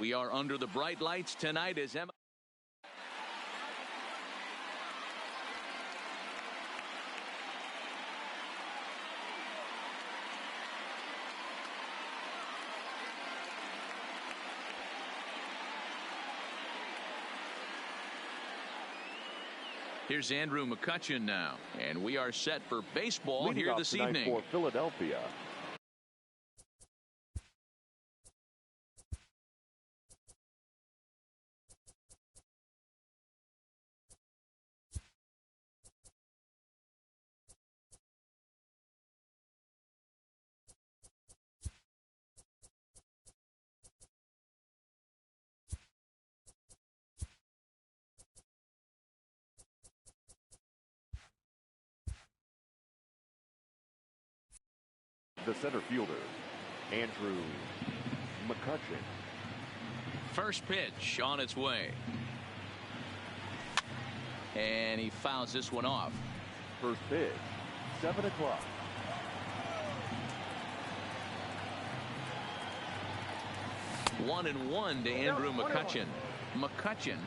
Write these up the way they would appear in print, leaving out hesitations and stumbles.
We are under the bright lights tonight as Emma. Here's Andrew McCutchen now, and we are set for baseball here this evening for Philadelphia. The center fielder, Andrew McCutchen. First pitch on its way. And he fouls this one off. First pitch, 7 o'clock. One and one to Andrew McCutchen. McCutchen,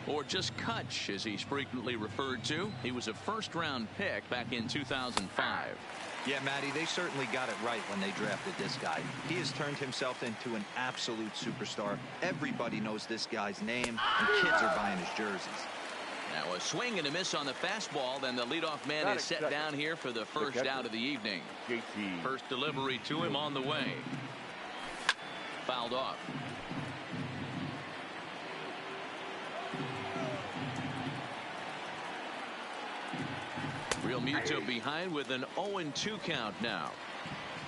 or just Kutch as he's frequently referred to. He was a first-round pick back in 2005. Yeah, Matty, they certainly got it right when they drafted this guy. He has turned himself into an absolute superstar. Everybody knows this guy's name, and kids are buying his jerseys. Now a swing and a miss on the fastball. Then the leadoff man is set down here for the first out of the evening. First delivery to him on the way. Fouled off. Realmuto behind with an 0-2 count now.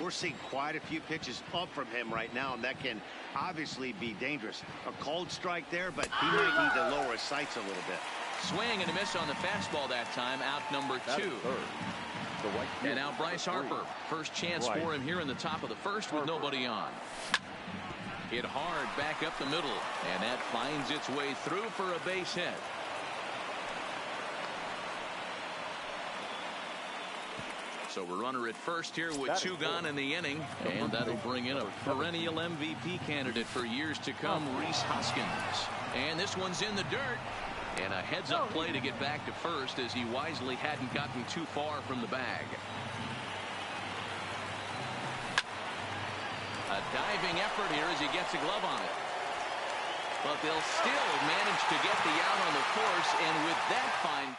We're seeing quite a few pitches up from him right now, and that can obviously be dangerous. A cold strike there, but he might need to lower his sights a little bit. Swing and a miss on the fastball that time. Out number 2. And now Bryce Harper. First chance for him here in the top of the first with nobody on. Hit hard back up the middle, and that finds its way through for a base hit. So we're runner at first here with 2 gone in the inning, and that'll bring in a perennial MVP candidate for years to come, Rhys Hoskins. And this one's in the dirt, and a heads-up play to get back to first as he wisely hadn't gotten too far from the bag. A diving effort here as he gets a glove on it. But they'll still manage to get the out on the course, and with that fine.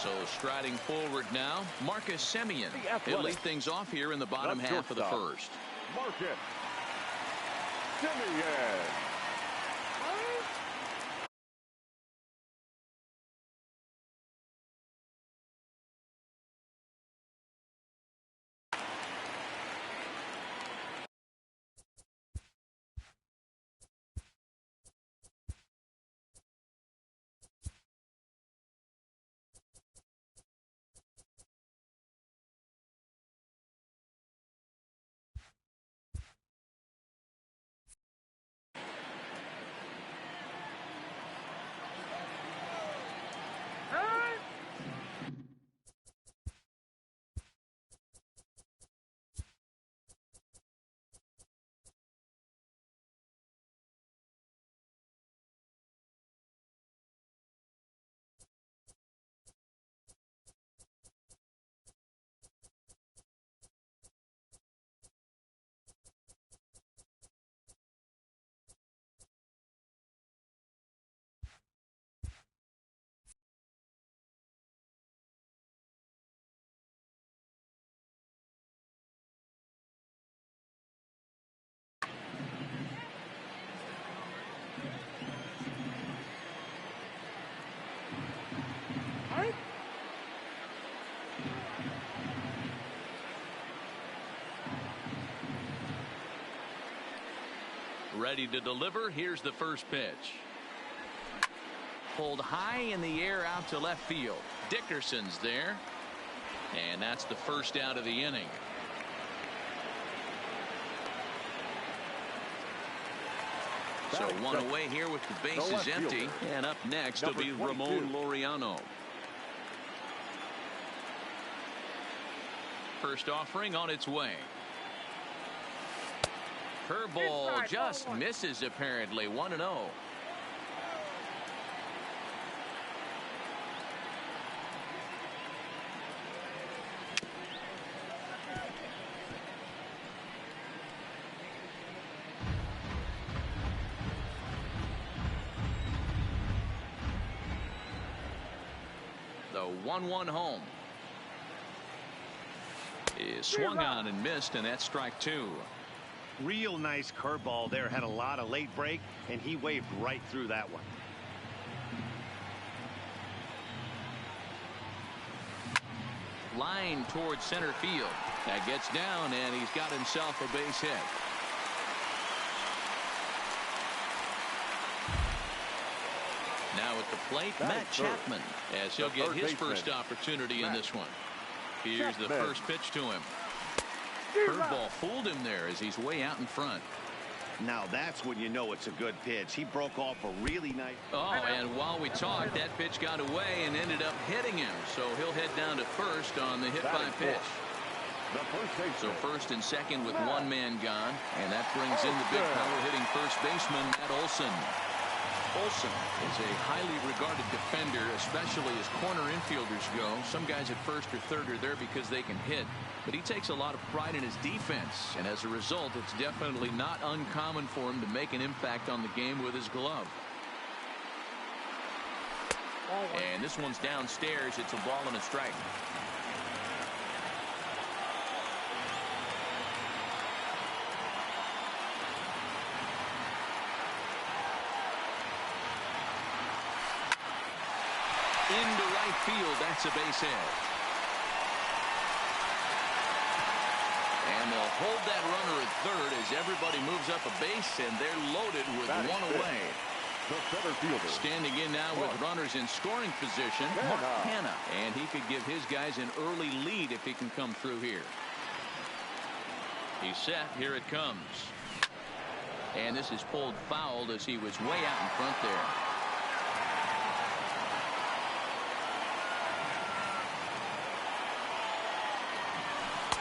So striding forward now, Marcus Semien. He'll lead things off here in the bottom half of the first. Marcus Semien. Ready to deliver. Here's the first pitch. Pulled high in the air out to left field. Dickerson's there. And that's the first out of the inning. So one away here with the bases empty. And up next will be Ramon Laureano. First offering on its way. Curveball just misses apparently. 1-0. The 1-1 home is swung on and missed, and that's strike two. Real nice curveball there. Had a lot of late break, and he waved right through that one. Line towards center field. That gets down, and he's got himself a base hit. Now at the plate, Matt Chapman, as he'll get his first opportunity in this one. Here's the first pitch to him. Curveball fooled him there as he's way out in front. Now that's when you know it's a good pitch. He broke off a really nice. Oh, and while we talked, that pitch got away and ended up hitting him. So he'll head down to first on the hit by pitch. So first and second with one man gone, and that brings in the big power hitting first baseman Matt Olson. Olson is a highly regarded defender, especially as corner infielders go. Some guys at first or third are there because they can hit, but he takes a lot of pride in his defense, and as a result, it's definitely not uncommon for him to make an impact on the game with his glove. And this one's downstairs. It's a ball and a strike. Into right field. That's a base hit. And they'll hold that runner at third as everybody moves up a base, and they're loaded with one away. The center fielder. Standing in now with runners in scoring position, Mark Hanna. And he could give his guys an early lead if he can come through here. He's set. Here it comes. And this is pulled foul as he was way out in front there.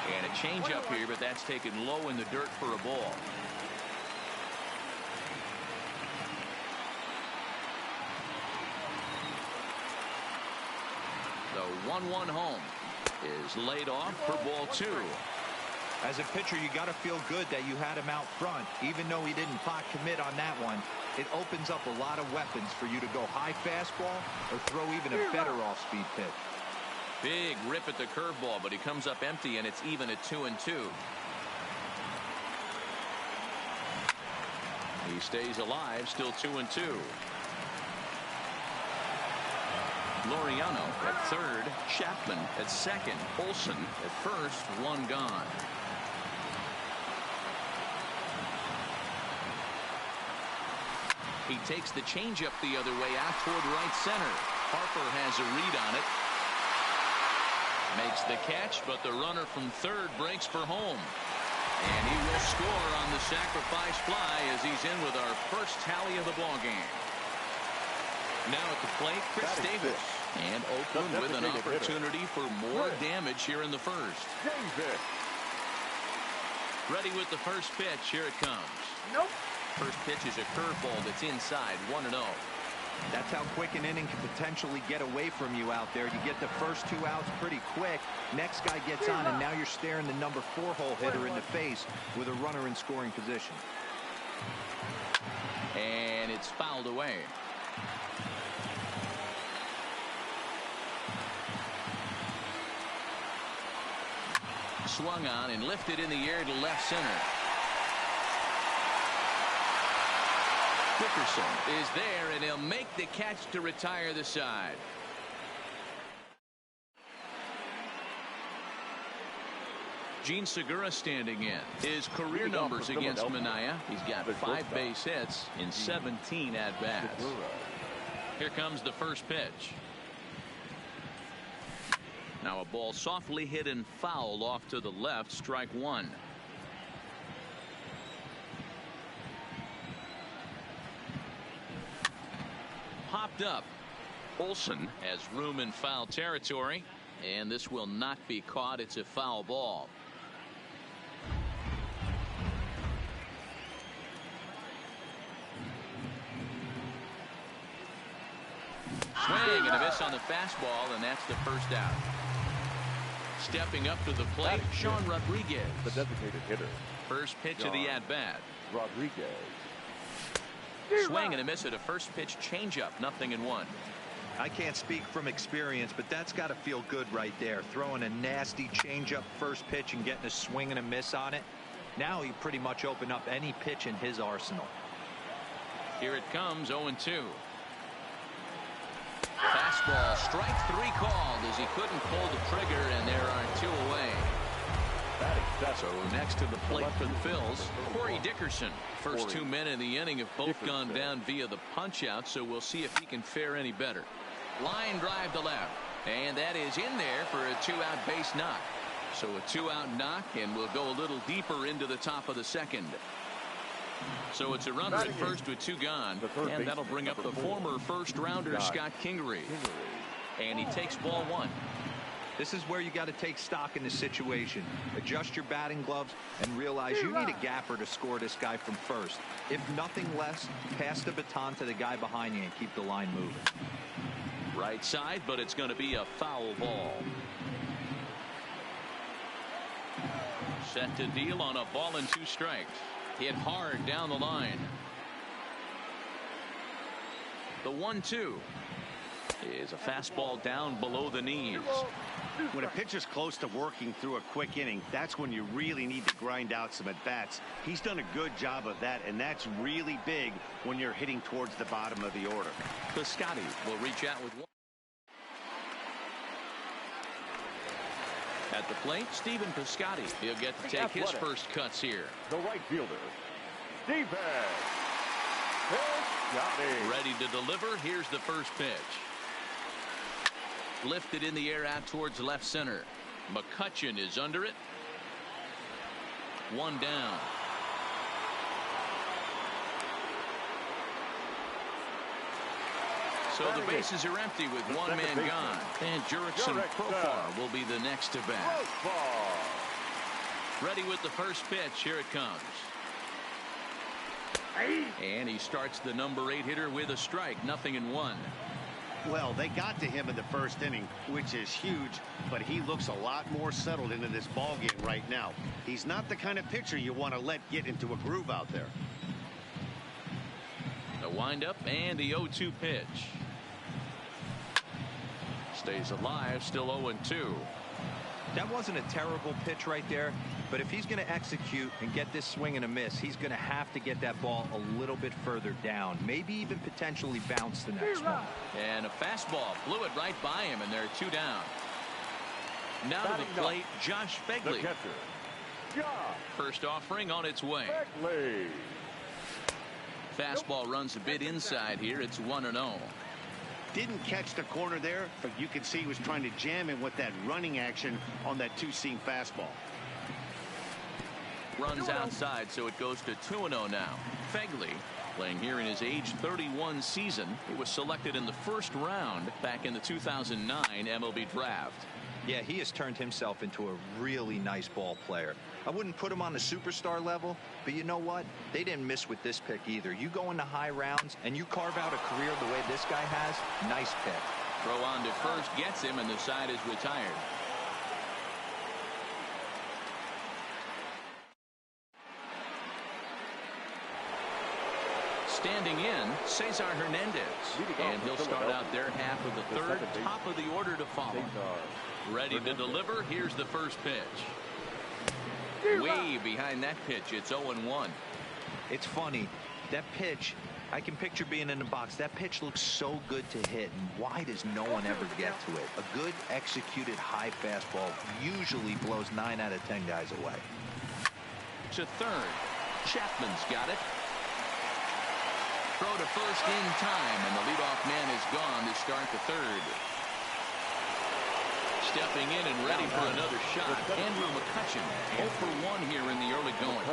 And a changeup here, but that's taken low in the dirt for a ball. The 1-1 home is laid off for ball two. As a pitcher, you got to feel good that you had him out front. Even though he didn't pot commit on that one, it opens up a lot of weapons for you to go high fastball or throw even a better off-speed pitch. Big rip at the curveball, but he comes up empty, and it's even at 2-2. He stays alive, still 2-2. Laureano at third, Chapman at second, Olson at first, one gone. He takes the changeup the other way out toward right center. Harper has a read on it. Makes the catch, but the runner from third breaks for home. And he will score on the sacrifice fly as he's in with our first tally of the ball game. Now at the plate, Chris Davis. And Oakland with an opportunity for more damage here in the first. Ready with the first pitch. Here it comes. Nope. First pitch is a curveball that's inside, 1-0. That's how quick an inning can potentially get away from you out there. You get the first 2 outs pretty quick. Next guy gets on, and now you're staring the number 4 hole hitter in the face with a runner in scoring position. And it's fouled away. Swung on and lifted in the air to left center. Dickerson is there, and he'll make the catch to retire the side. Gene Segura standing in. His career numbers against Manaea. He's got 5 base hits in 17 at-bats. Here comes the first pitch. Now a ball softly hit and fouled off to the left, strike one. Popped up. Olson has room in foul territory, and this will not be caught. It's a foul ball. Swing and a miss on the fastball, and that's the first out. Stepping up to the plate, Sean Rodriguez. The designated hitter. First pitch of the at-bat. Rodriguez. Swing and a miss at a first pitch changeup, 0-1. I can't speak from experience, but that's got to feel good right there. Throwing a nasty changeup first pitch and getting a swing and a miss on it. Now he pretty much opened up any pitch in his arsenal. Here it comes, 0-2. Fastball, strike 3 called as he couldn't pull the trigger, and there are 2 away. So next to the plate for the Phils, Corey Dickerson. First 2 men in the inning have both gone down via the punch-out, so we'll see if he can fare any better. Line drive to left, and that is in there for a 2-out base knock. So a 2-out knock, and we'll go a little deeper into the top of the second. So it's a runner at first with 2 gone, and that'll bring up the former first-rounder Scott Kingery. And he takes ball 1. This is where you got to take stock in the situation. Adjust your batting gloves and realize you need a gapper to score this guy from first. If nothing less, pass the baton to the guy behind you and keep the line moving. Right side, but it's going to be a foul ball. Set to deal on a ball and 2 strikes. Hit hard down the line. The 1-2 is a fastball down below the knees. When a pitcher's close to working through a quick inning, that's when you really need to grind out some at-bats. He's done a good job of that, and that's really big when you're hitting towards the bottom of the order. Piscotty will reach out with 1. At the plate, Stephen Piscotty. He'll get to take his first cuts here. The right fielder, Stephen Piscotty. Ready to deliver. Here's the first pitch. Lifted in the air out towards left center. McCutchen is under it. 1 down. So the bases are empty with 1 man gone. And Jurickson Profar will be the next to bat. Ready with the first pitch. Here it comes. And he starts the number 8 hitter with a strike. 0-1. Well, they got to him in the first inning, which is huge, but he looks a lot more settled into this ball game right now. He's not the kind of pitcher you want to let get into a groove out there. The windup and the 0-2 pitch. Stays alive, still 0-2. That wasn't a terrible pitch right there, but if he's going to execute and get this swing and a miss, he's going to have to get that ball a little bit further down, maybe even potentially bounce the next one. And a fastball flew it right by him, and there are 2 down. Now to the plate, Josh Begley. First offering on its way. Fastball runs a bit inside here. It's 1-0. Didn't catch the corner there, but you can see he was trying to jam him with that running action on that 2-seam fastball. Runs outside, so it goes to 2-0 now. Begley playing here in his age 31 season. He was selected in the first round back in the 2009 MLB draft. Yeah, he has turned himself into a really nice ball player. I wouldn't put him on the superstar level, but you know what? They didn't miss with this pick either. You go into high rounds and you carve out a career the way this guy has. Nice pick. Throw on to first gets him, and the side is retired. Standing in, Cesar Hernandez. And he'll start out their half of the third, top of the order to follow. Ready to deliver. Here's the first pitch. Way behind that pitch. It's 0-1. It's funny. That pitch, I can picture being in the box. That pitch looks so good to hit, and why does no one ever get to it? A good executed high fastball usually blows 9 out of 10 guys away. To third. Chapman's got it. Throw to first in time, and the leadoff man is gone to start the third. Stepping in and ready for another shot, Andrew McCutchen. 0 for 1 here in the early going.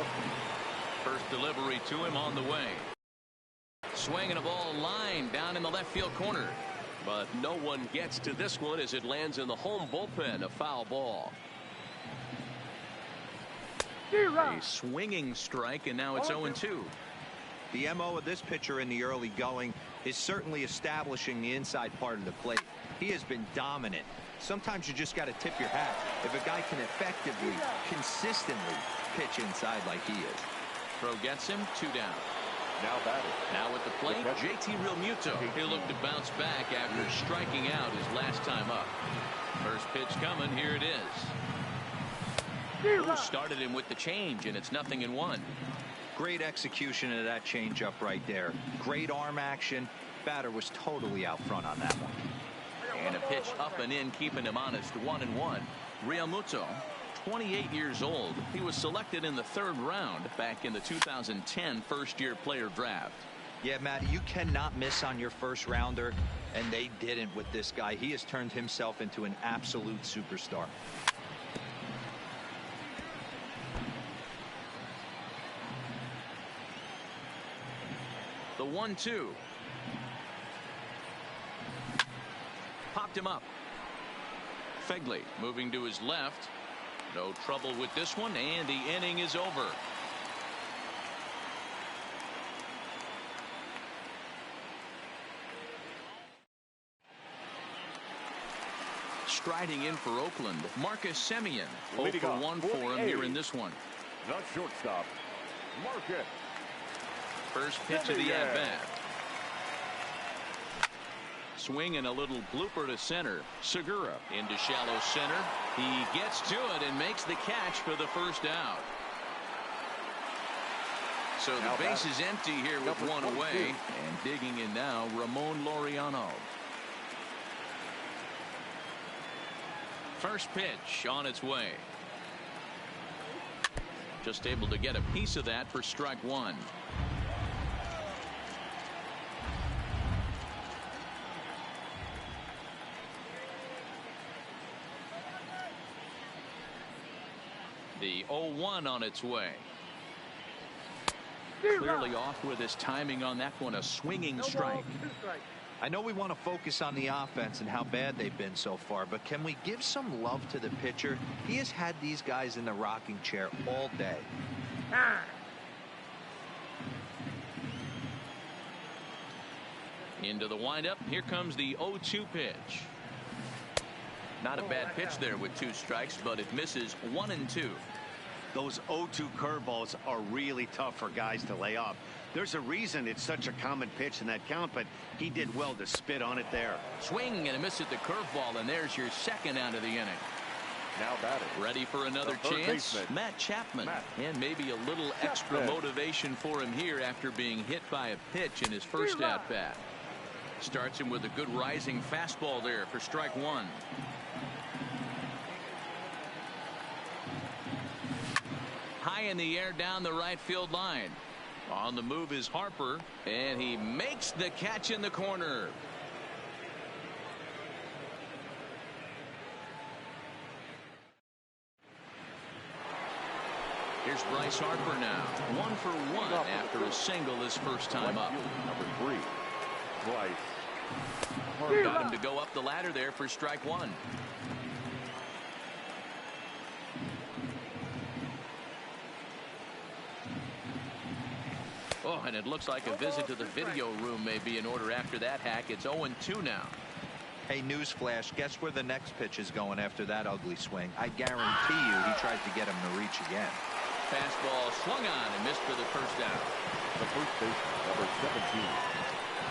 First delivery to him on the way. Swinging a ball line down in the left field corner. But no one gets to this one as it lands in the home bullpen. A foul ball. A swinging strike, and now it's 0-2. The MO of this pitcher in the early going is certainly establishing the inside part of the plate. He has been dominant. Sometimes you just got to tip your hat if a guy can effectively, consistently pitch inside like he is. Throw gets him, 2 down. Now batting. Now at the plate, JT Realmuto. He'll look to bounce back after striking out his last time up. First pitch coming, here it is. Started him with the change, and it's 0-1. Great execution of that changeup right there. Great arm action. Batter was totally out front on that one. And a pitch up and in, keeping him honest, 1-1. Realmuto, 28 years old. He was selected in the 3rd round back in the 2010 first-year player draft. Yeah, Matt, you cannot miss on your first rounder, and they didn't with this guy. He has turned himself into an absolute superstar. The 1-2. Popped him up. Fegley moving to his left. No trouble with this one, and the inning is over. Striding in for Oakland, Marcus Semien. 0 for 1 for him here in this one. The shortstop, Marcus. First pitch of the at-bat. Swing and a little blooper to center. Segura into shallow center. He gets to it and makes the catch for the first out. So the base is empty here with one away. And digging in now, Ramon Laureano. First pitch on its way. Just able to get a piece of that for strike 1. The 0-1 on its way. Clearly off with his timing on that one. A swinging strike. I know we want to focus on the offense and how bad they've been so far, but can we give some love to the pitcher? He has had these guys in the rocking chair all day. Into the windup. Here comes the 0-2 pitch. Not a bad pitch there with 2 strikes, but it misses 1-2. Those 0-2 curveballs are really tough for guys to lay off. There's a reason it's such a common pitch in that count, but he did well to spit on it there. Swing and a miss at the curveball, and there's your second out of the inning. Now batting. Ready for another chance? Matt Chapman. And maybe a little extra motivation for him here after being hit by a pitch in his first at-bat. Starts him with a good rising fastball there for strike 1. High in the air down the right field line. On the move is Harper, and he makes the catch in the corner. Here's Bryce Harper now. 1 for 1 after a single his first time up. Number 3, Bryce. Got him to go up the ladder there for strike 1. Oh, and it looks like a visit to the video room may be in order after that hack. It's 0-2 now. Hey, newsflash, guess where the next pitch is going after that ugly swing? I guarantee you he tries to get him to reach again. Fastball swung on and missed for the first down. The first baseman, number 17.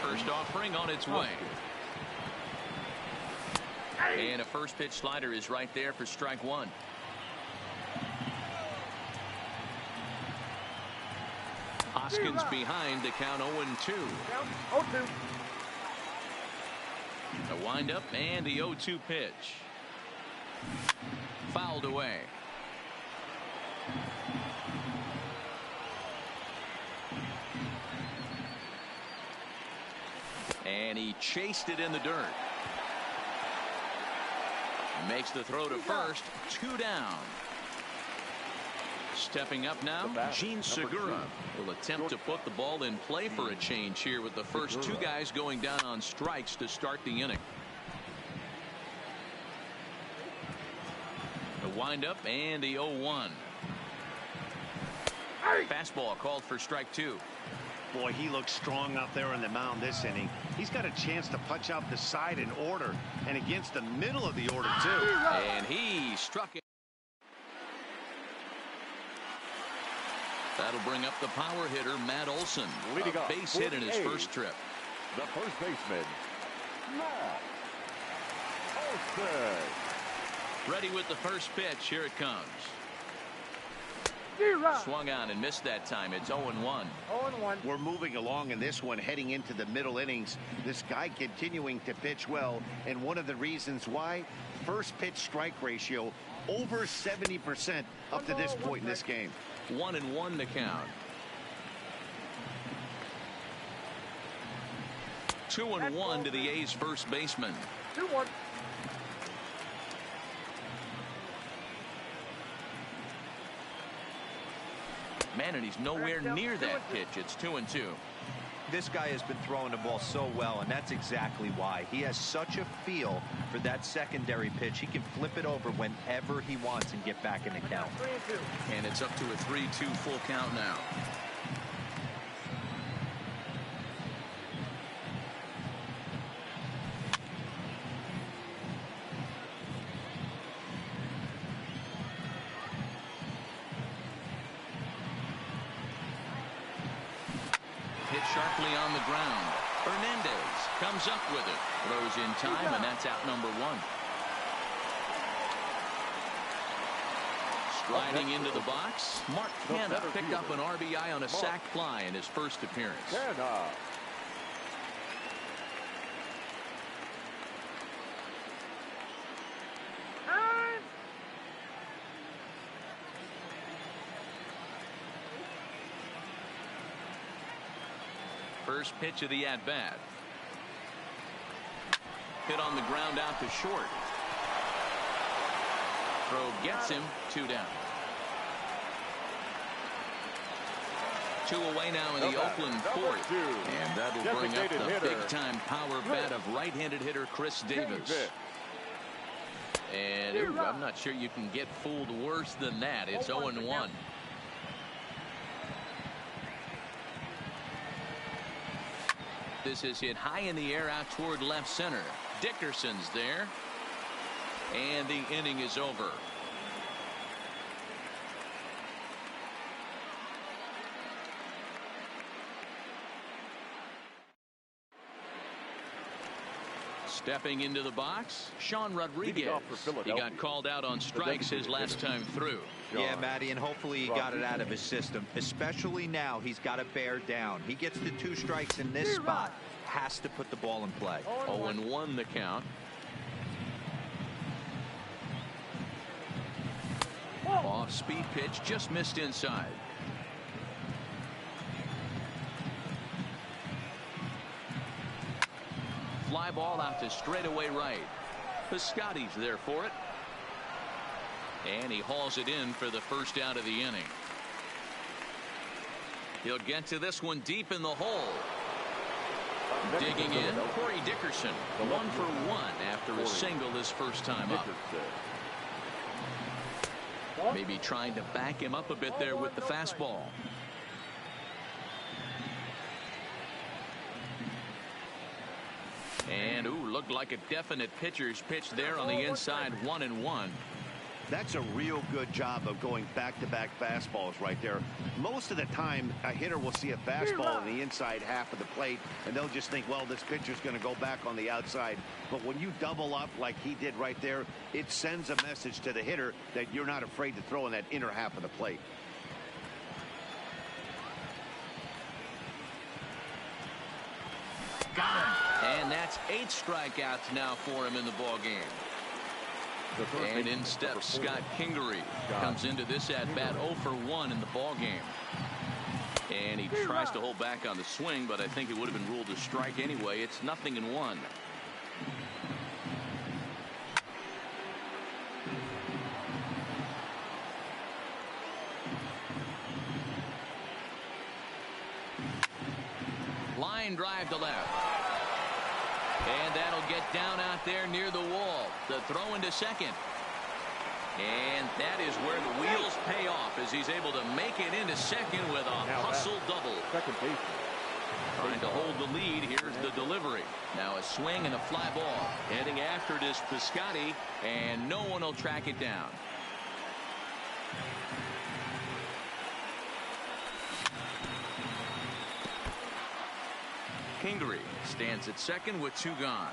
First offering on its way. And a first pitch slider is right there for strike 1. Hoskins behind the count 0-2. The windup and the 0-2 pitch. Fouled away. And he chased it in the dirt. Makes the throw to first. 2 down. Stepping up now, Gene Segura will attempt to put the ball in play for a change here with the first 2 guys going down on strikes to start the inning. The windup and the 0-1. Fastball called for strike 2. Boy, he looks strong out there on the mound this inning. He's got a chance to punch out the side in order and against the middle of the order, too. And he struck it. That'll bring up the power hitter, Matt Olson. Leading a up, base hit in his first trip. The first baseman, Matt Olson. Ready with the first pitch. Here it comes. Swung on and missed that time. It's 0-1. 0-1. We're moving along in this one, heading into the middle innings. This guy continuing to pitch well, and one of the reasons why, first pitch strike ratio over 70% up to this point in this game. 1-1 to count. 2-1 to the A's first baseman. 2-1. Man, and he's nowhere near that pitch. It's 2-2. This guy has been throwing the ball so well, and that's exactly why. He has such a feel for that secondary pitch. He can flip it over whenever he wants and get back in the count. 3-2. And it's up to a 3-2 full count now. Hit sharply on the ground. Hernandez comes up with it. Throws in time, and that's out number 1. Striding into the box, Mark Canha picked up an RBI on a sac fly in his first appearance. Canha. First pitch of the at-bat. Hit on the ground out to short. Throw gets him. 2 down. 2 away now in the Oakland fourth. And that'll bring up the big-time power bat of right-handed hitter Chris Davis. And ooh, I'm not sure you can get fooled worse than that. It's 0-1. This is hit high in the air out toward left center. Dickerson's there. And the inning is over. Stepping into the box, Sean Rodriguez. He got called out on strikes his last time through. Yeah, Matty, and hopefully he got it out of his system. Especially now, he's got to bear down. He gets the 2 strikes in this spot. Has to put the ball in play. 0-1 the count. Off speed pitch, just missed inside. Fly ball out to straightaway right. Piscotty's there for it. And he hauls it in for the first out of the inning. He'll get to this one deep in the hole. Digging in, Corey Dickerson. 1 for 1 after a single his first time up. Maybe trying to back him up a bit there with the fastball. And ooh, looked like a definite pitcher's pitch there on the inside. 1-1. That's a real good job of going back-to-back fastballs right there. Most of the time, a hitter will see a fastball in the inside half of the plate, and they'll just think, well, this pitcher's going to go back on the outside. But when you double up like he did right there, it sends a message to the hitter that you're not afraid to throw in that inner half of the plate. Got him. And that's 8 strikeouts now for him in the ball game. And in steps Scott Kingery. Comes into this at-bat 0 for 1 in the ball game. And he tries to hold back on the swing, but I think it would have been ruled a strike anyway. It's 0-1. Line drive to left. And that'll get down out there near the wall. The throw into second. And that is where the wheels pay off as he's able to make it into second with a hustle double. Second base, Trying to hold the lead. Here's the delivery. Now a swing and a fly ball. Heading after it is Piscotty, and no one will track it down. Kingery stands at second with 2 gone.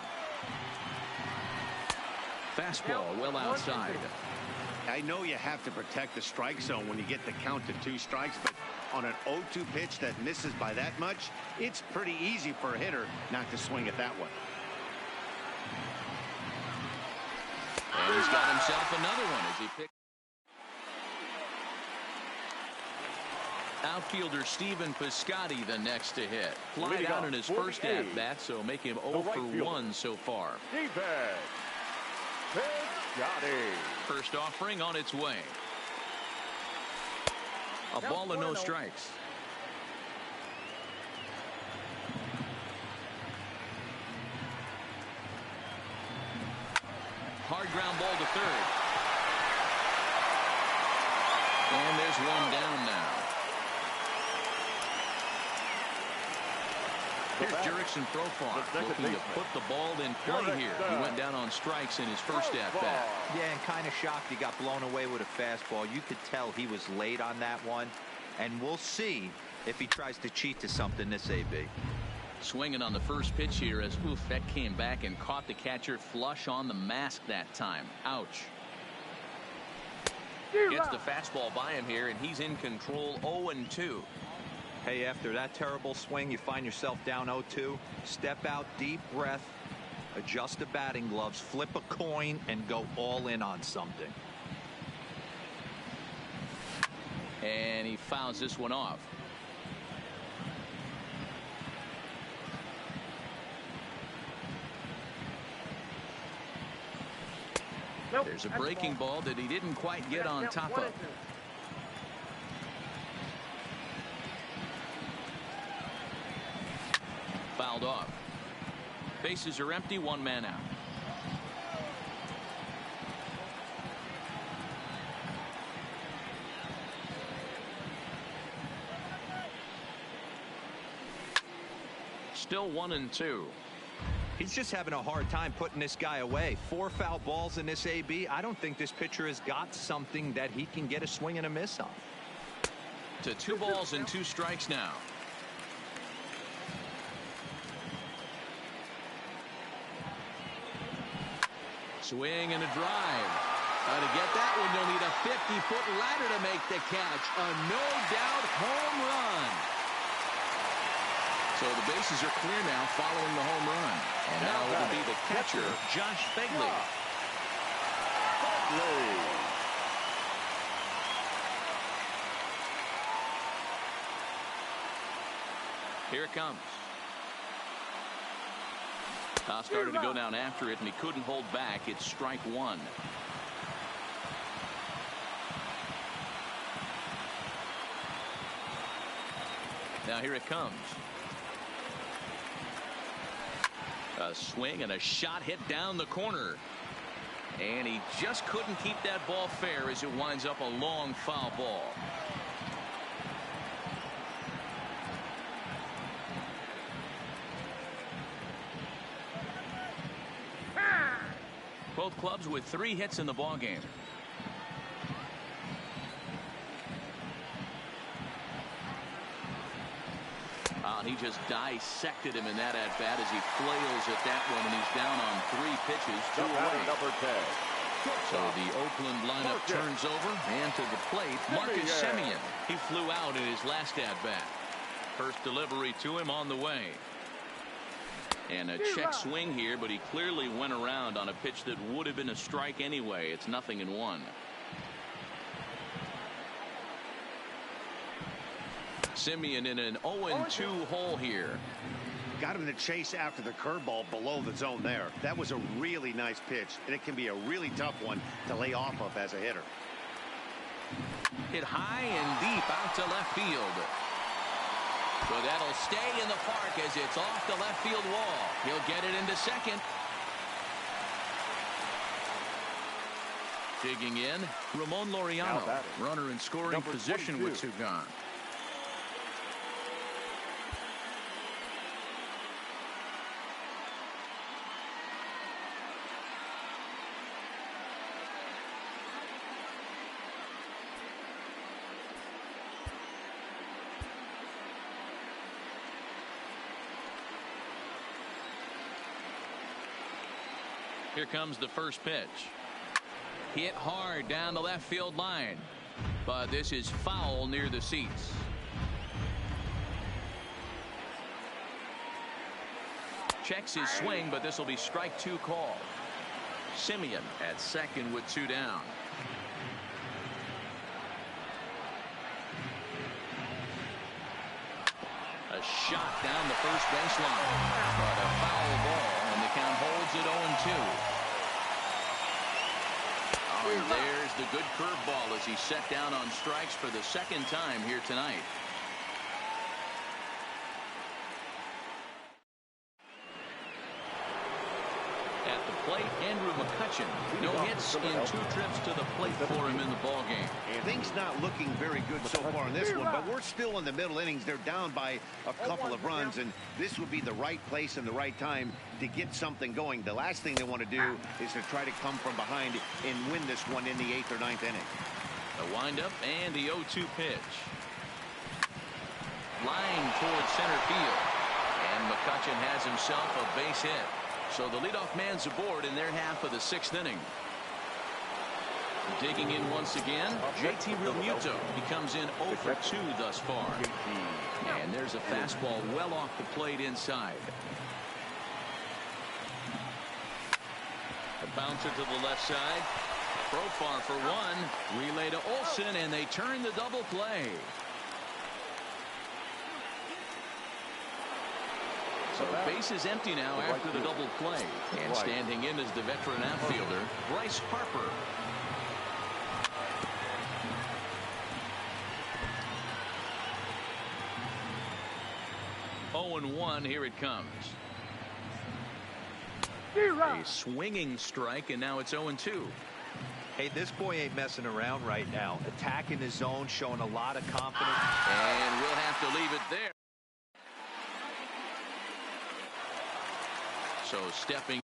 Fastball well outside. I know you have to protect the strike zone when you get the count to 2 strikes, but on an 0-2 pitch that misses by that much, it's pretty easy for a hitter not to swing at that one. And he's got himself another one as he picks. Outfielder Stephen Piscotty the next to hit. Flied out in his first at bat, so make him 0 for 1 so far. First offering on its way. A ball and no strikes. Hard ground ball to third. And there's one down now. Here's Jurickson Profar looking to put the ball in play here. He went down on strikes in his first at-bat. Yeah, and kind of shocked he got blown away with a fastball. You could tell he was late on that one. And we'll see if he tries to cheat to something this AB. Swinging on the first pitch here as that came back and caught the catcher flush on the mask that time. Ouch. Gets the fastball by him here, and he's in control 0-2. Hey, after that terrible swing, you find yourself down 0-2. Step out, deep breath, adjust the batting gloves, flip a coin, and go all in on something. And he fouls this one off. There's a breaking ball that he didn't quite get on top of. Fouled off. Bases are empty, 1 man out. Still 1-2. He's just having a hard time putting this guy away. 4 foul balls in this AB. I don't think this pitcher has got something that he can get a swing and a miss on. To 2 balls and 2 strikes now. Swing and a drive. To get that one, you'll need a 50-foot ladder to make the catch. A no-doubt home run. So the bases are clear now following the home run. And now it'll be the catcher, Josh Begley. Here it comes. Started to go down after it, and he couldn't hold back. It's strike 1. Now here it comes. A swing and a shot hit down the corner. And he just couldn't keep that ball fair as it winds up a long foul ball. Both clubs with 3 hits in the ballgame. He just dissected him in that at-bat as he flails at that one, and he's down on 3 pitches, 2 away. So the Oakland lineup turns over, and to the plate, Marcus Semien. He flew out in his last at-bat. First delivery to him on the way. And a check swing here, but he clearly went around on a pitch that would have been a strike anyway. It's 0-1. Semien in an 0-2 hole here. Got him to chase after the curveball below the zone there. That was a really nice pitch, and it can be a really tough one to lay off of as a hitter. Hit high and deep out to left field. So that'll stay in the park as it's off the left field wall. He'll get it into second. Digging in, Ramon Laureano, runner in scoring position with 2 gone. Here comes the first pitch. Hit hard down the left field line. But this is foul near the seats. Checks his swing, but this will be strike 2 call. Simeon at second with 2 down. A shot down the first baseline. But a foul ball, and the count holds it 0-2. Oh, and there's the good curveball as he set down on strikes for the second time here tonight. At the plate, Andrew McCutchen. No hits in 2 trips to the plate for him in the ballgame. And things not looking very good so far in this one, but we're still in the middle innings. They're down by a couple of runs, and this would be the right place and the right time to get something going. The last thing they want to do is to try to come from behind and win this one in the 8th or 9th inning. The windup and the 0-2 pitch. Line towards center field. And McCutchen has himself a base hit. So the leadoff man's aboard in their half of the 6th inning. Digging in once again, JT Realmuto. He comes in 0 for 2 thus far. And there's a fastball well off the plate inside. A bouncer to the left side. Profar for 1. Relay to Olsen, and they turn the double play. So base is empty now after the double play. And standing in is the veteran outfielder, Bryce Harper. And 1, here it comes. A swinging strike, and now it's 0-2. Hey, this boy ain't messing around right now. Attacking his zone, showing a lot of confidence. And we'll have to leave it there. So stepping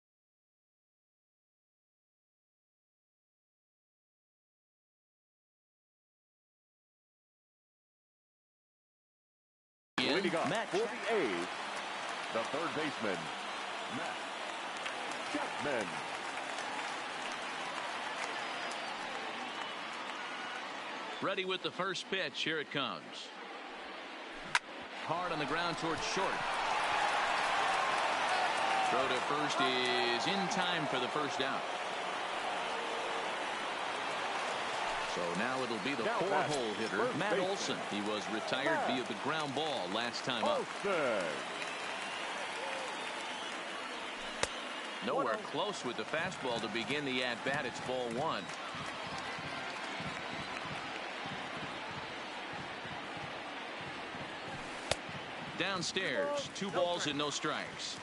leading off Matt for the A's, the third baseman, Matt Chapman. Ready with the first pitch. Here it comes. Hard on the ground towards short. Throw to first is in time for the first out. So now it'll be the 4-hole hitter, Matt Olson. He was retired via the ground ball last time up. Nowhere close with the fastball to begin the at-bat. It's ball 1. Downstairs, 2 balls and no strikes.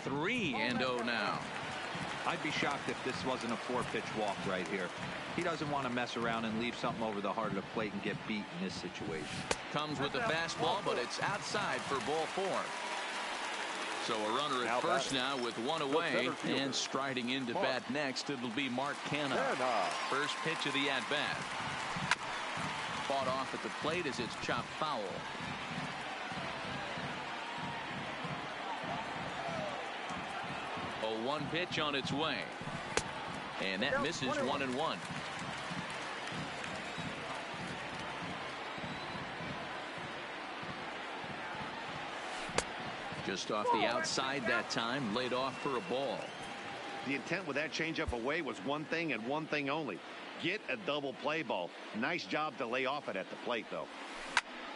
3-0 now. I'd be shocked if this wasn't a 4-pitch walk right here. He doesn't want to mess around and leave something over the heart of the plate and get beat in this situation. Comes with the fastball, but it's outside for ball 4. So a runner at first now with 1 away, and striding into bat next, it'll be Mark Canha. First pitch of the at-bat. Fought off at the plate as it's chopped foul. 0-1 pitch on its way. And that misses 1-1. Just off the outside that time, laid off for a ball. The intent with that changeup away was one thing and one thing only. Get a double play ball. Nice job to lay off it at the plate, though.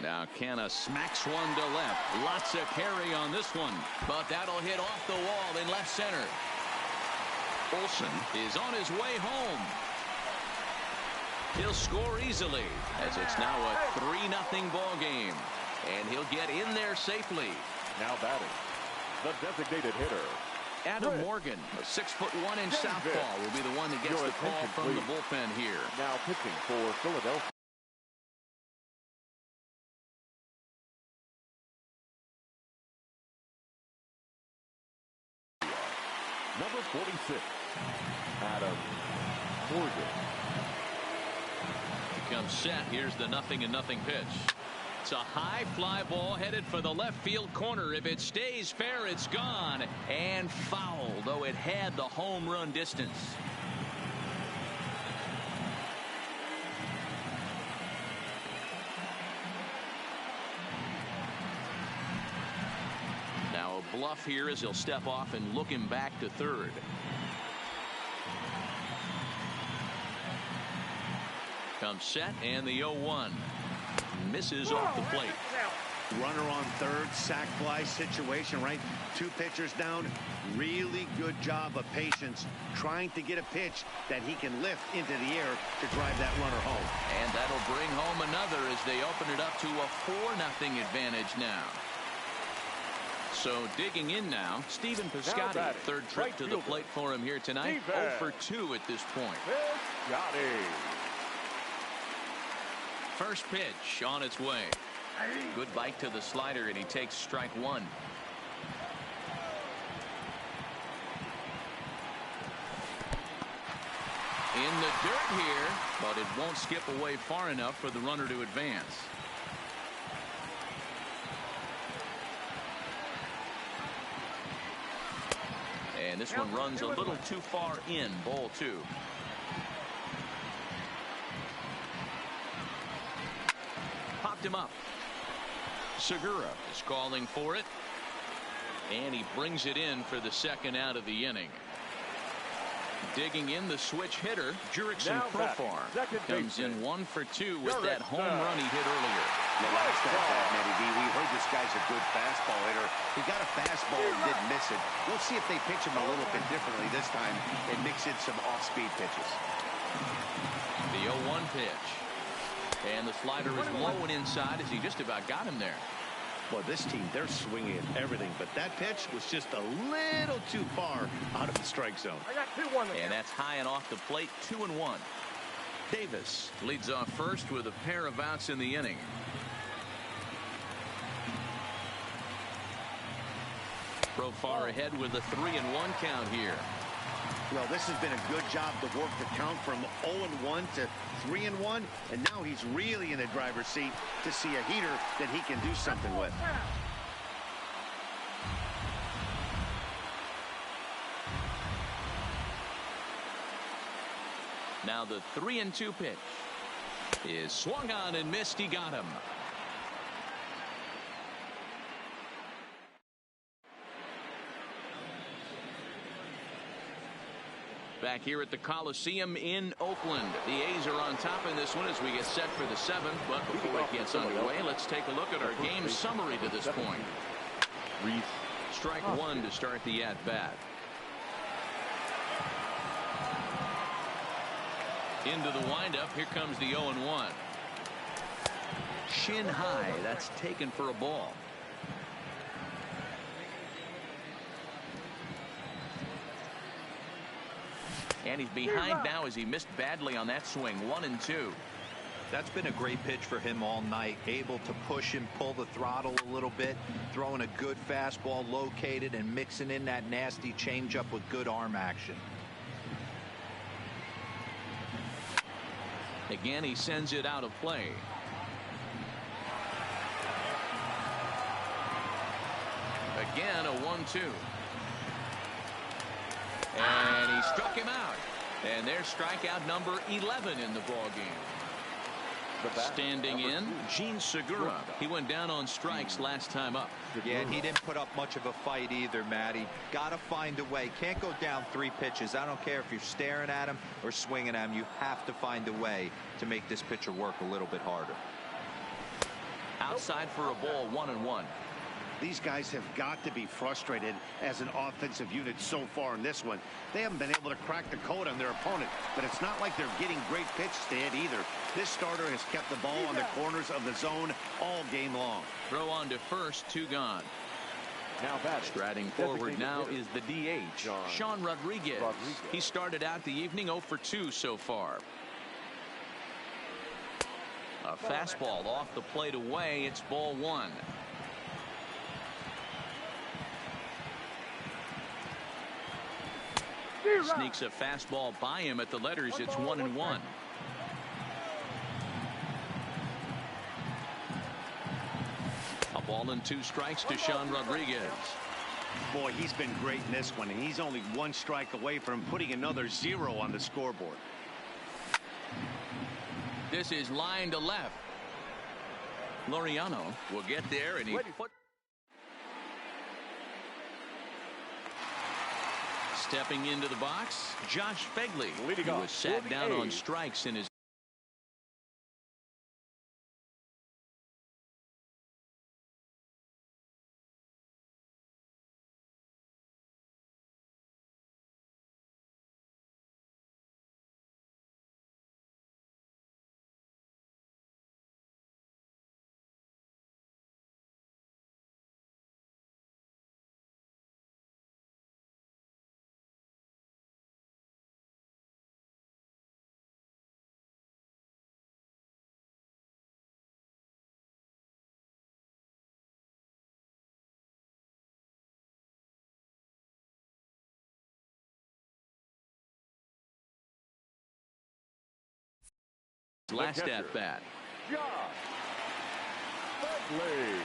Now Canha smacks one to left. Lots of carry on this one, but that'll hit off the wall in left center. Olsen is on his way home. He'll score easily as it's now a 3-0 ball game, and he'll get in there safely. Now batting, the designated hitter, Adam Morgan, a 6'1" southpaw, will be the one that gets the call from the bullpen here. Now pitching for Philadelphia. Number 46, Adam Morgan. He comes set. Here's the 0-0 pitch. It's a high fly ball headed for the left field corner. If it stays fair, it's gone and foul, though it had the home run distance. Now a bluff here as he'll step off and look him back to third. Comes set, and the 0-1 misses off the plate. Runner on third, sac fly situation, right? 2 pitchers down. Really good job of patience, trying to get a pitch that he can lift into the air to drive that runner home. And that'll bring home another as they open it up to a 4-0 advantage now. So digging in now, Stephen Piscotty. Third trip to the plate for him here tonight. 0 for 2 at this point. First pitch on its way. Good bite to the slider, and he takes strike 1. In the dirt here, but it won't skip away far enough for the runner to advance. And this one runs a little too far in. Ball 2. Popped him up. Segura is calling for it, and he brings it in for the second out of the inning. Digging in, the switch hitter, Jurickson Profar, comes in 1 for 2 with that home run he hit earlier. The last at Matty V, we heard this guy's a good fastball hitter. He got a fastball and didn't miss it. We'll see if they pitch him a little bit differently this time and mix in some off-speed pitches. The 0-1 pitch. And the slider is low and inside as he just about got him there. Well, this team, they're swinging at everything, but that pitch was just a little too far out of the strike zone. And that's high and off the plate. 2-1. Davis leads off first with a pair of outs in the inning. Profar ahead with a 3-1 count here. Well, this has been a good job to work the count from 0-1 to 3-1, and now he's really in the driver's seat to see a heater that he can do something with. Now the 3-2 pitch is swung on and missed. He got him. Back here at the Coliseum in Oakland. The A's are on top in this one as we get set for the 7th. But before it gets underway, let's take a look at our game summary to this point. Strike 1 to start the at-bat. Into the windup. Here comes the 0-1. Shin high. That's taken for a ball. And he's behind now as he missed badly on that swing. 1-2. That's been a great pitch for him all night. Able to push and pull the throttle a little bit. Throwing a good fastball located and mixing in that nasty changeup with good arm action. Again, he sends it out of play. Again, a 1-2. And he struck him out. And there's strikeout number 11 in the ball game. Standing in, Jean Segura. He went down on strikes last time up. Yeah, and he didn't put up much of a fight either, Matty. Got to find a way. Can't go down 3 pitches. I don't care if you're staring at him or swinging at him. You have to find a way to make this pitcher work a little bit harder. Outside for a ball, 1-1. These guys have got to be frustrated as an offensive unit so far in this one. They haven't been able to crack the code on their opponent, but it's not like they're getting great pitches to hit either. This starter has kept the ball on the corners of the zone all game long. Throw on to first, 2 gone. Now batting. Striding forward now is the DH, Sean Rodriguez. He started out the evening 0 for 2 so far. A fastball off the plate away. It's ball 1. Sneaks a fastball by him at the letters. It's 1-1. ball and 2 strikes to Sean Rodriguez. Boy, he's been great in this one, and he's only 1 strike away from putting another 0 on the scoreboard. This is line to left. Laureano will get there, and he stepping into the box, Josh Phegley, who was sat down on strikes in his last at bat. Josh Phegley.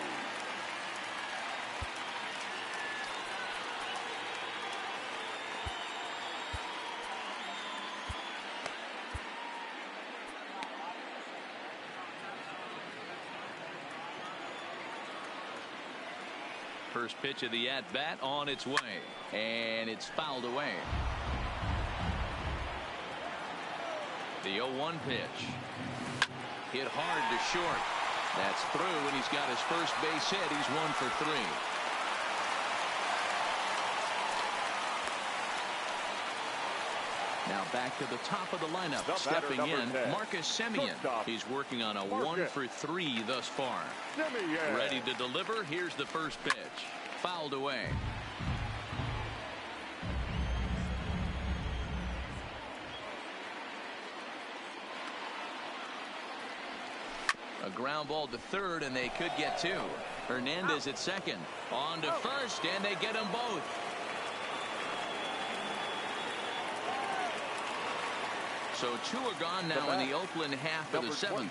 First pitch of the at-bat on its way, and it's fouled away. The 0-1 pitch. Hit hard to short. That's through, and he's got his first base hit. He's 1 for 3. Now back to the top of the lineup. Stepping in, 10. Marcus Semien. He's working on a 1 for 3 thus far. Semien. Ready to deliver. Here's the first pitch. Fouled away. A ground ball to third, and they could get 2. Hernandez at second. On to first, and they get them both. So 2 are gone now in the Oakland half of the 7th.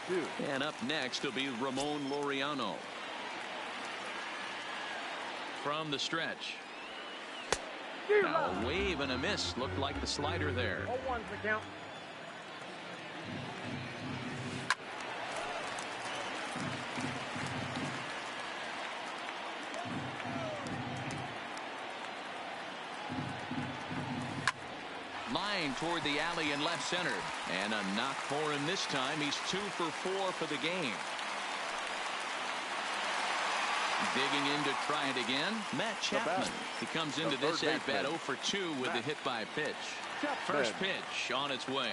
And up next will be Ramon Laureano. From the stretch. Now a wave and a miss. Looked like the slider there. 0-1's the count. Line toward the alley and left center. And a knock for him this time. He's 2 for 4 for the game. Digging in to try it again. Matt Chapman. He comes into this at bat 0 for 2 with a hit by pitch. First pitch on its way.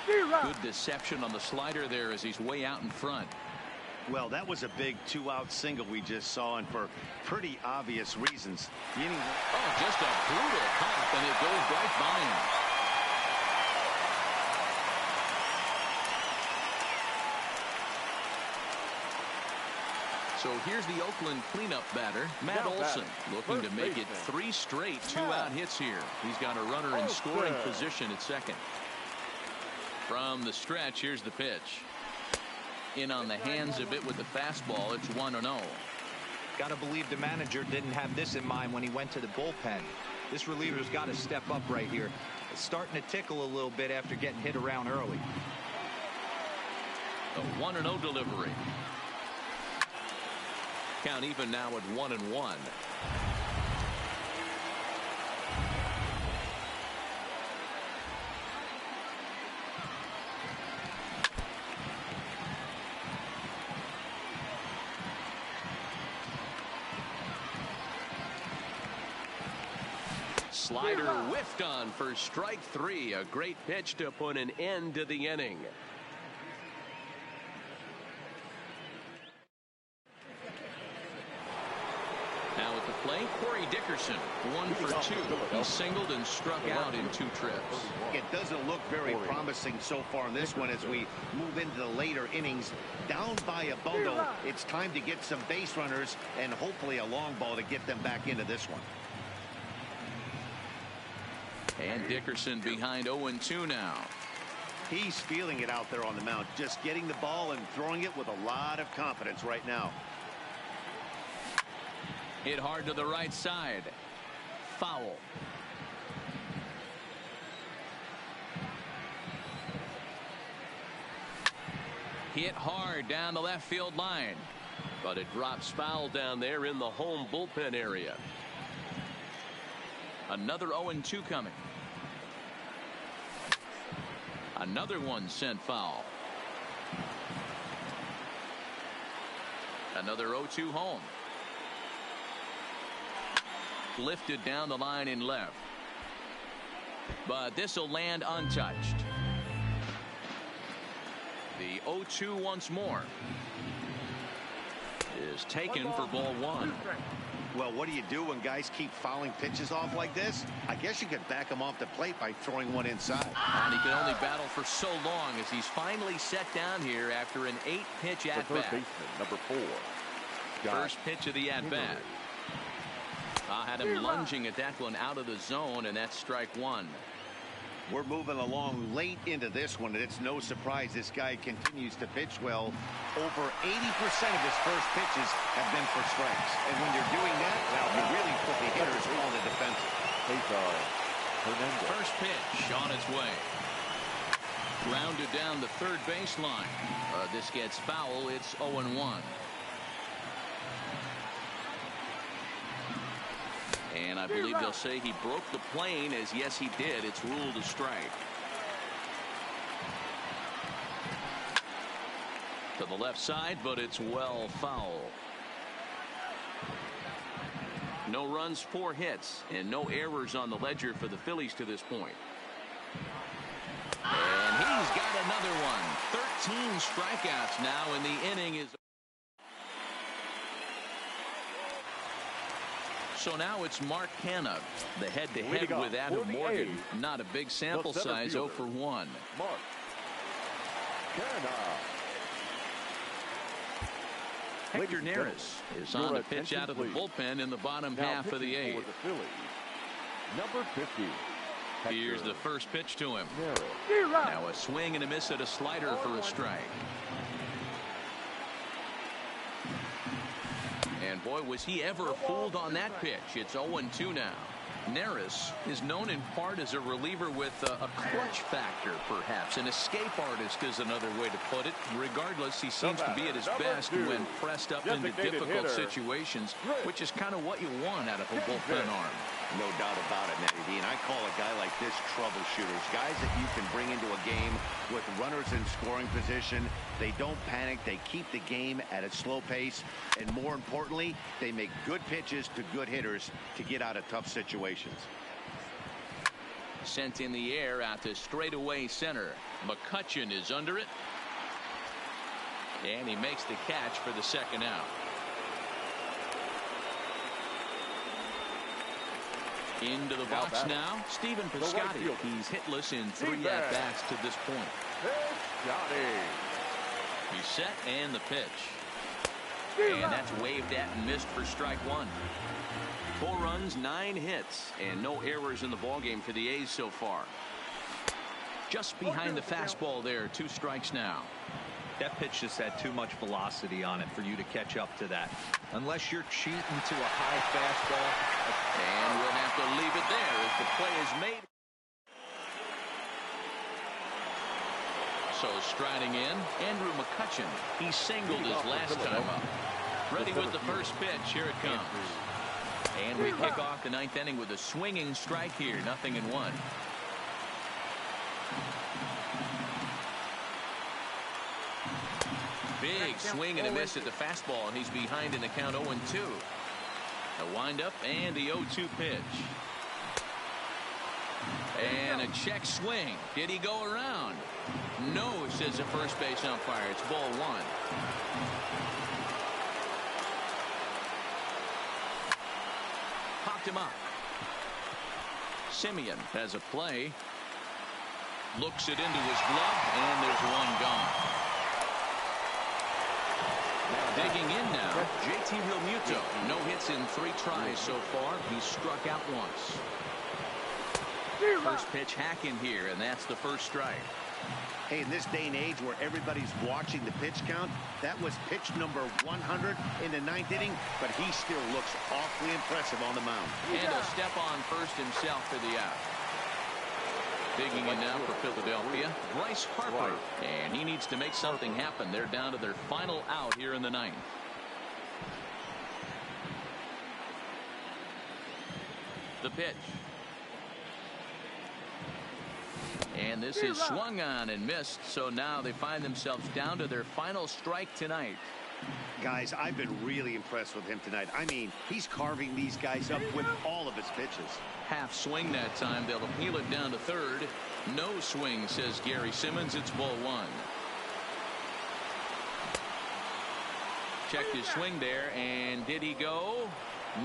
Good deception on the slider there as he's way out in front. Well, that was a big 2-out single we just saw, and for pretty obvious reasons. Oh, just a brutal pop, and it goes right by him. So here's the Oakland cleanup batter, Matt Olson, looking to make it 3 straight 2-out hits here. He's got a runner in scoring position at second. From the stretch, here's the pitch. In on the hands a bit with the fastball. It's 1-0. Got to believe the manager didn't have this in mind when he went to the bullpen. This reliever's got to step up right here. It's starting to tickle a little bit after getting hit around early. A 1-0 delivery. Count even now at 1-1. Slider whiffed on for strike 3. A great pitch to put an end to the inning. Now at the plate, Corey Dickerson, 1 for 2. He singled and struck out in 2 trips. It doesn't look very promising so far in this one as we move into the later innings. Down by a bundle, it's time to get some base runners and hopefully a long ball to get them back into this one. And Dickerson behind 0-2 now. He's feeling it out there on the mound, just getting the ball and throwing it with a lot of confidence right now. Hit hard to the right side. Foul. Hit hard down the left field line. But it drops foul down there in the home bullpen area. Another 0-2 coming. Another one sent foul. Another 0-2 home. Lifted down the line in left. But this will land untouched. The 0-2 once more is taken for ball one. Well, what do you do when guys keep fouling pitches off like this? I guess you could back him off the plate by throwing one inside. And he can only battle for so long as he's finally set down here after an 8-pitch at-bat. Third baseman, number 4. First pitch of the at-bat. Had him lunging at that one out of the zone, and that's strike one. We're moving along late into this one, and it's no surprise this guy continues to pitch well. Over 80% of his first pitches have been for strikes. And when you're doing that, well, you really put the hitters on the defensive. First pitch on its way. Grounded down the third baseline. This gets foul. It's 0-1. And I believe they'll say he broke the plane, as yes he did. It's ruled a strike. To the left side, but it's well foul. No runs, 4 hits, and no errors on the ledger for the Phillies to this point. And he's got another one. 13 strikeouts now, and the inning is. So now it's Mark Canha, the head-to-head with Adam Morgan. Not a big sample size, 0 for 1. Mark Canha. Hector Neris is on the pitch out of the bullpen in the bottom half of the 8th. Number 50. Here's the first pitch to him. Now a swing and a miss at a slider for a strike. And boy, was he ever fooled on that pitch. It's 0-2 now. Neris is known in part as a reliever with a clutch factor, perhaps. An escape artist is another way to put it. Regardless, he seems to be at his best when pressed up into difficult situations, which is kind of what you want out of a bullpen arm. No doubt about it, Nettie D. And I call a guy like this troubleshooters. Guys that you can bring into a game with runners in scoring position. They don't panic. They keep the game at a slow pace. And more importantly, they make good pitches to good hitters to get out of tough situations. Sent in the air out to straightaway center. McCutchen is under it. And he makes the catch for the second out. Into the box now, Stephen Piscotty. He's hitless in 3 at-bats to this point. He's set, and the pitch. And that's waved at and missed for strike one. 4 runs, 9 hits, and no errors in the ballgame for the A's so far. Just behind the fastball there, 2 strikes now. That pitch just had too much velocity on it for you to catch up to that. Unless you're cheating to a high fastball. And we'll have to leave it there as the play is made. So striding in, Andrew McCutchen. He singled his last time up. Ready with the first pitch. Here it comes. And we kick off the 9th inning with a swinging strike here. 0-1. Big swing and a miss at the fastball, and he's behind in the count 0-2. A windup and the 0-2 pitch. And a check swing. Did he go around? No, says the first base umpire. It's ball 1. Popped him up. Simeon has a play. Looks it into his glove, and there's one gone. Digging in now, JT Realmuto. No hits in 3 tries so far. He's struck out once. First pitch hack in here, and that's the first strike. Hey, in this day and age where everybody's watching the pitch count, that was pitch number 100 in the 9th inning, but he still looks awfully impressive on the mound. And he'll step on first himself for the out. Digging in now for Philadelphia, Bryce Harper. And he needs to make something happen. They're down to their final out here in the 9th. The pitch. And this is swung on and missed, so now they find themselves down to their final strike tonight. Guys, I've been really impressed with him tonight. I mean, he's carving these guys up with all of his pitches. Half swing that time. They'll appeal it down to third. No swing, says Gary Simmons. It's ball 1. Checked his swing there, and did he go?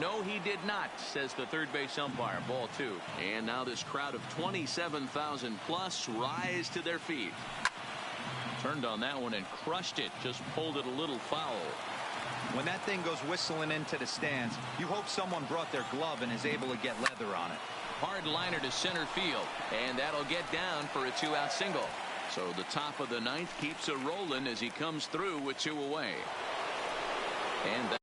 No, he did not, says the third base umpire. Ball 2. And now this crowd of 27,000 plus rise to their feet. Turned on that one and crushed it. Just pulled it a little foul. When that thing goes whistling into the stands, you hope someone brought their glove and is able to get leather on it. Hard liner to center field, and that'll get down for a 2-out single. So the top of the 9th keeps a rolling as he comes through with 2 away. And that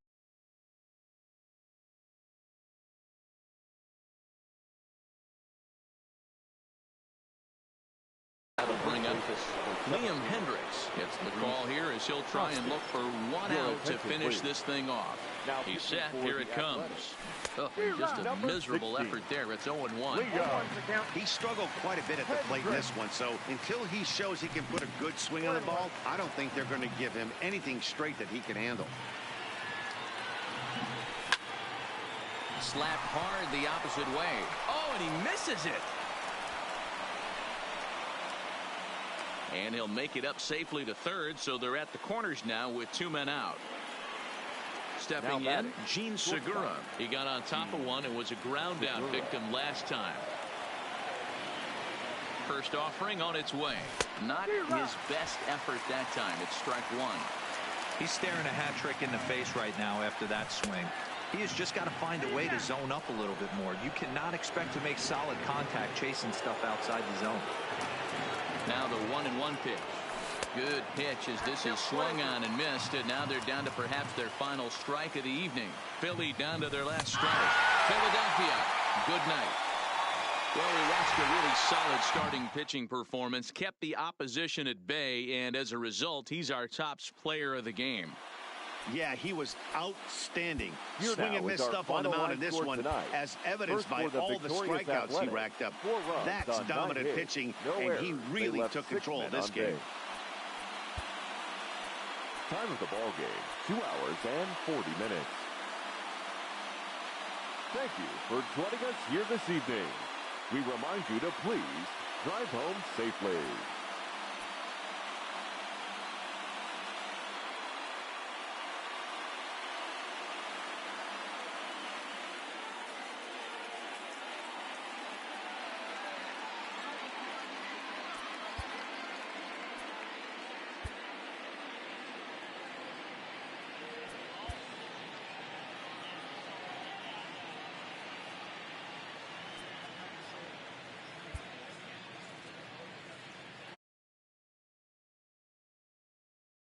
bring up Liam Hendricks. Gets the call here as he'll try and look for 1 out to finish this thing off. He's set. Here it comes. Oh, just a miserable effort there. It's 0-1. He struggled quite a bit at the plate in this one, so until he shows he can put a good swing on the ball, I don't think they're going to give him anything straight that he can handle. Slapped hard the opposite way. Oh, and he misses it. And he'll make it up safely to third, so they're at the corners now with 2 men out. Stepping in, Gene Segura. He got on top of one and was a ground out victim last time. First offering on its way. Not his best effort that time. It's strike 1. He's staring a hat trick in the face right now after that swing. He has just got to find a way to zone up a little bit more. You cannot expect to make solid contact chasing stuff outside the zone. Now the 1-1 pitch. Good pitch as this is swung on and missed, and now they're down to perhaps their final strike of the evening. Philly down to their last strike. Philadelphia, good night. Well, we watched a really solid starting pitching performance, kept the opposition at bay, and as a result, he's our top player of the game. Yeah, he was outstanding. Swing and miss stuff on the mound in this one, as evidenced by all the strikeouts he racked up. That's dominant pitching, and he really took control of this game. Time of the ball game, 2 hours and 40 minutes. Thank you for joining us here this evening. We remind you to please drive home safely.